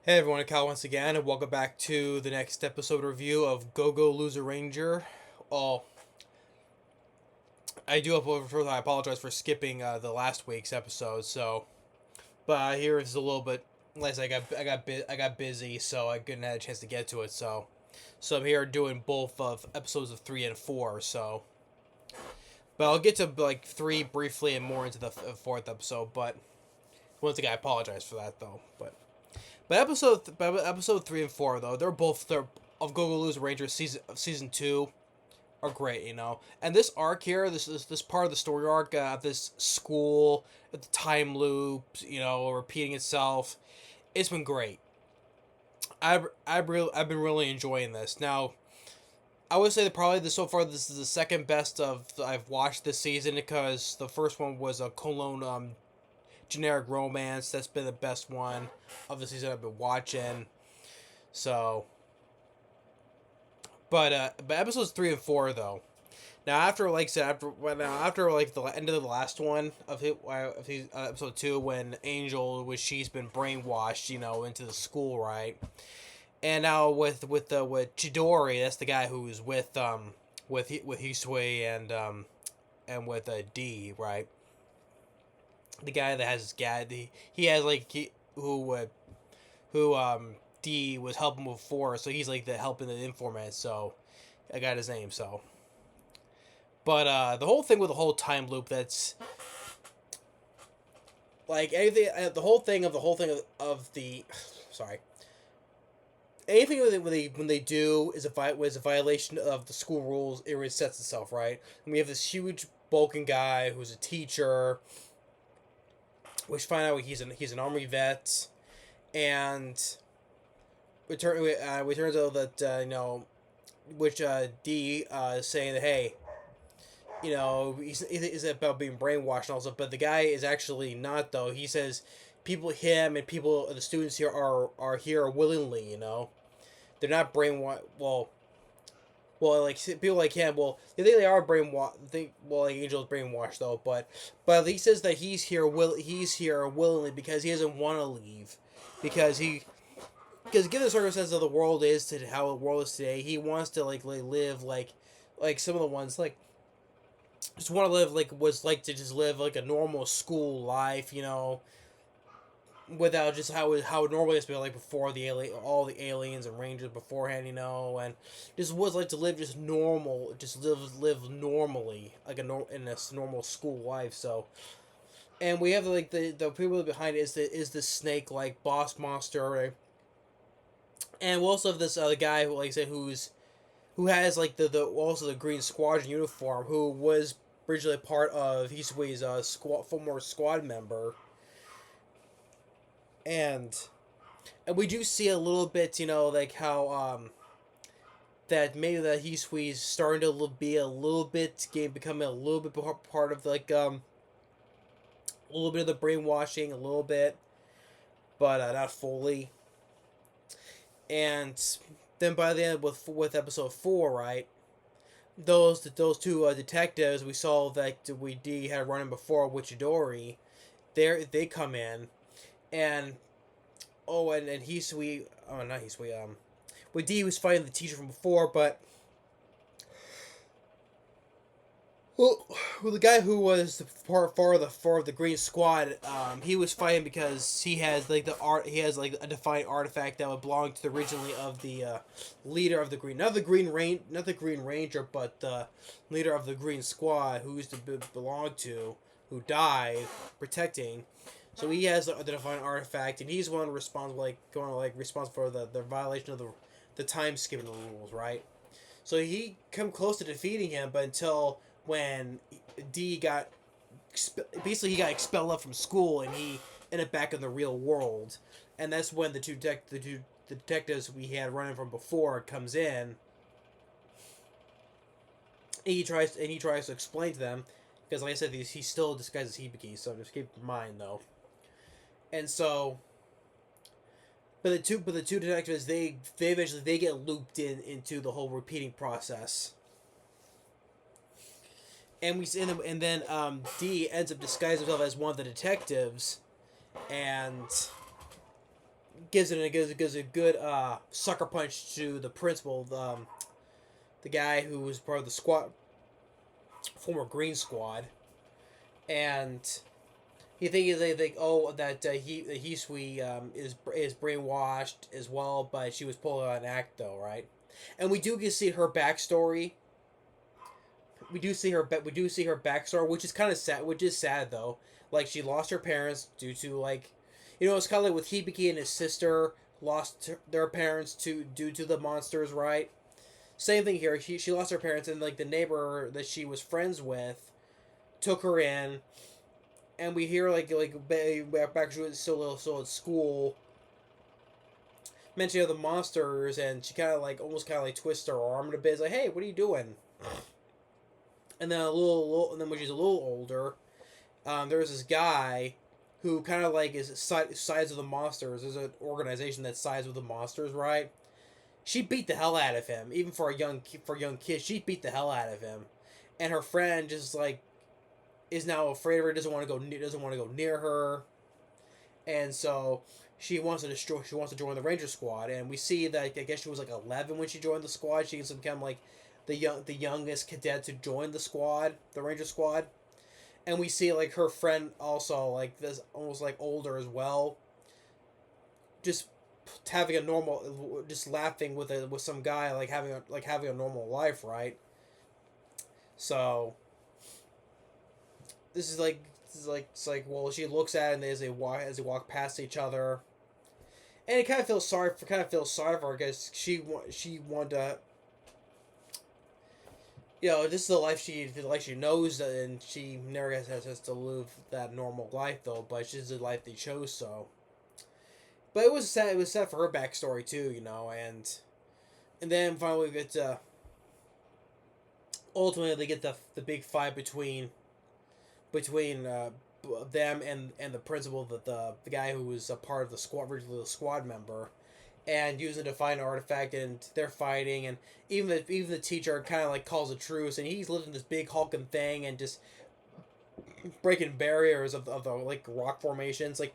Hey everyone, it's Cal once again, and welcome back to the next episode review of Go Go Loser Ranger. Oh, I do first. I apologize for skipping the last week's episode. But here is a little bit. Less. I got busy, so I couldn't have a chance to get to it. So I'm here doing both of episodes of 3 and 4. But I'll get to like 3 briefly and more into the fourth episode. But once again, I apologize for that though. But episode 3 and 4 though they're of Go Go Loser Ranger season 2 are great, you know. And this arc here, this part of the story arc, this school, the time loop, you know, repeating itself, it's been great. I've been really enjoying this. Now, I would say that probably so far this is the second best of I've watched this season because the first one was a Cologne generic romance. That's been the best one of the season I've been watching. So, but episodes 3 and 4 though. Now after like said after like the end of the last one of episode 2 when Angel was she's been brainwashed, you know, into the school, right? And now with Chidori, that's the guy who's with Hisui and with D, right? The guy that has his guy, he has like who D was helping before, so he's like the helping the informant. So I got his name. But the whole thing with the whole time loop, that's like anything. The whole thing of the sorry. Anything when they do is a violation of the school rules. It resets itself, right? And we have this huge bulking guy who's a teacher, which find out he's an army vet, and we turns out that you know, which D is saying that hey, you know, he's about being brainwashed and also, but the guy is actually not though. He says him and people, the students here are here willingly. You know, they're not brainwashed. Well, like people like him. Well, they think they are brainwashed. Think well, like Angel's brainwashed though, but he says that he's here willingly because he doesn't want to leave, because given the circumstances of the world is to how the world is today, he wants to like live like some of the ones like just want to live like was like to just live like a normal school life, you know, without just how it normally has been like before all the aliens and rangers beforehand, you know, and just was like to live just normal, just live normally like in a normal school life. So, and we have like the people behind it is the snake like boss monster, right? And we also have this other guy who like I said who has like the also the Green Squadron uniform, who was originally part of Hisui's former squad member, and we do see a little bit, you know, like how that maybe that Hisui's starting to be a little bit becoming a little bit part of like a little bit of the brainwashing, a little bit, but not fully. And then by the end with episode 4, right? Those two detectives we saw that we D had running before with Chidori, they come in, and and Hisui, oh not Hisui, with D was fighting the teacher from before, but well, the guy who was part of the Green Squad, he was fighting because he has like he has like a defined artifact that would belong to the originally of the leader of the Green, not the Green Ranger, but the leader of the Green Squad who used to belong to, who died protecting. So he has the defined artifact, and he's one responsible, responsible for the violation of the time skipping rules, right? So he come close to defeating him, but until when D got basically he got expelled from school and he ended up back in the real world, and that's when the two detectives we had running from before comes in. And he tries to explain to them because, like I said, he still disguises Hibiki, so just keep in mind though. And so, but the two detectives they eventually they get looped into the whole repeating process, and then D ends up disguising himself as one of the detectives, and gives a good sucker punch to the principal, the guy who was part of the squad, former Green Squad, and they think, oh, that Hisui is brainwashed as well, but she was pulling on an act though, right? And we do get to see her backstory. We do see her backstory, which is kind of sad. Which is sad though. Like she lost her parents due to like, it's kind of like with Hibiki and his sister lost their parents to due to the monsters, right? Same thing here. She lost her parents, and like the neighbor that she was friends with took her in, and we hear back she was still at school mentioning of the monsters, and she kind of like almost kind of like twists her arm a bit. It's like, hey, what are you doing? And then and then when she's a little older, there's this guy who kind of like is sides with the monsters. There's an organization that sides with the monsters, right? She beat the hell out of him, even for a young kid. She beat the hell out of him, and her friend just like is now afraid of her. Doesn't want to go near her, and so she wants to join the Ranger Squad. And we see that I guess she was like 11 when she joined the squad. She gets to become like the youngest cadet to join the squad, the Ranger Squad. And we see like her friend also like this almost like older as well, just having a normal, just laughing with some guy like having a normal life, right? So it's like well, she looks at it and as they walk past each other, and it kind of feels sorry for her because she wanted to, this is the life she knows, and she never has to live that normal life though. But this is the life they chose. So, but it was sad. It was sad for her backstory too, and then finally we get to ultimately they get the big fight between them and the principal, the guy who was a part of the squad, originally the squad member, and using to find an artifact, and they're fighting, and even the teacher kind of like calls a truce, and he's lifting this big hulking thing and just breaking barriers of the like rock formations. Like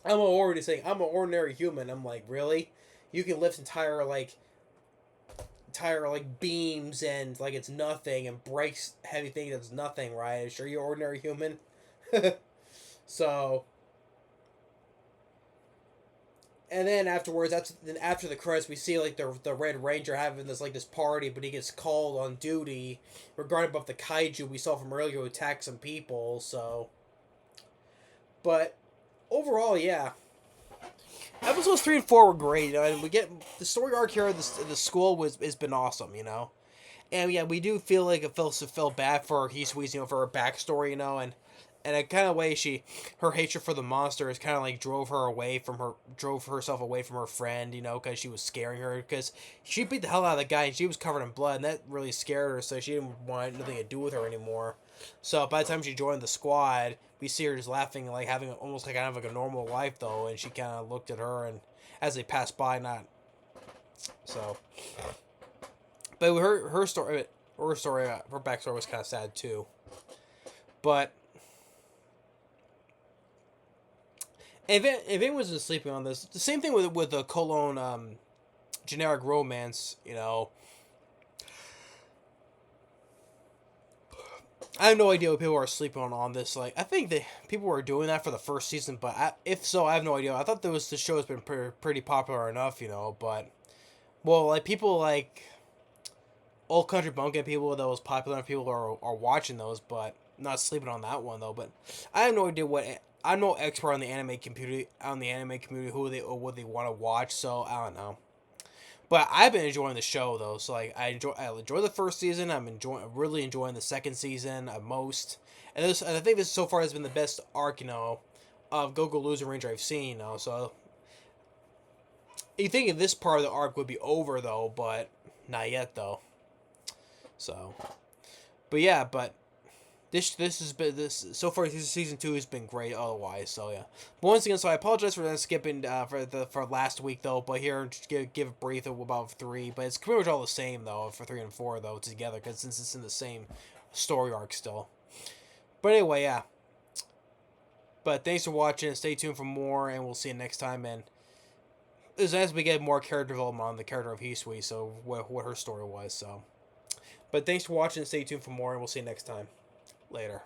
I'm already saying I'm an ordinary human. I'm like, really? You can lift entire like beams and like it's nothing, and breaks heavy things that's nothing, right? Sure, you're an ordinary human. So, and then after the credits, we see like the Red Ranger having this party, but he gets called on duty regarding about the kaiju we saw from earlier who attacked some people. So, but overall, yeah, episodes 3 and 4 were great, and we get the story arc here. The school has been awesome, and yeah, we do feel like it felt bad for Hisui, for her backstory, and a kind of way her hatred for the monsters kind of like drove herself away from her friend, because she was scaring her, because she beat the hell out of the guy and she was covered in blood, and that really scared her, so she didn't want nothing to do with her anymore. So by the time she joined the squad, we see her just laughing, like having almost like kind of like a normal life though, and she kind of looked at her, and as they passed by, not so. But her backstory was kind of sad too. But if anyone's been sleeping on this, the same thing with the Cologne generic romance, I have no idea what people are sleeping on this. Like, I think that people were doing that for the first season, but if so, I have no idea. I thought the show has been pretty popular enough, but well, like people like Old Country Bumpkin, people that was popular, and people are watching those, but not sleeping on that one though. But I have no idea I'm no expert on the anime community what they want to watch, so I don't know. But I've been enjoying the show though, so like I enjoy the first season. Really enjoying the second season most, and I think this so far has been the best arc, of Go Go Loser Ranger I've seen, So you think this part of the arc would be over though, but not yet though. So, but yeah, but this has been this so far. Season 2 has been great. Otherwise, so yeah. But once again, so I apologize for skipping for last week though. But here, just give a brief of about 3. But it's pretty much all the same though for 3 and 4 though together, because since it's in the same story arc still. But anyway, yeah. But thanks for watching. Stay tuned for more, and we'll see you next time. And as we get more character development on the character of Hisui, so what her story was. So, but thanks for watching. Stay tuned for more, and we'll see you next time. Later.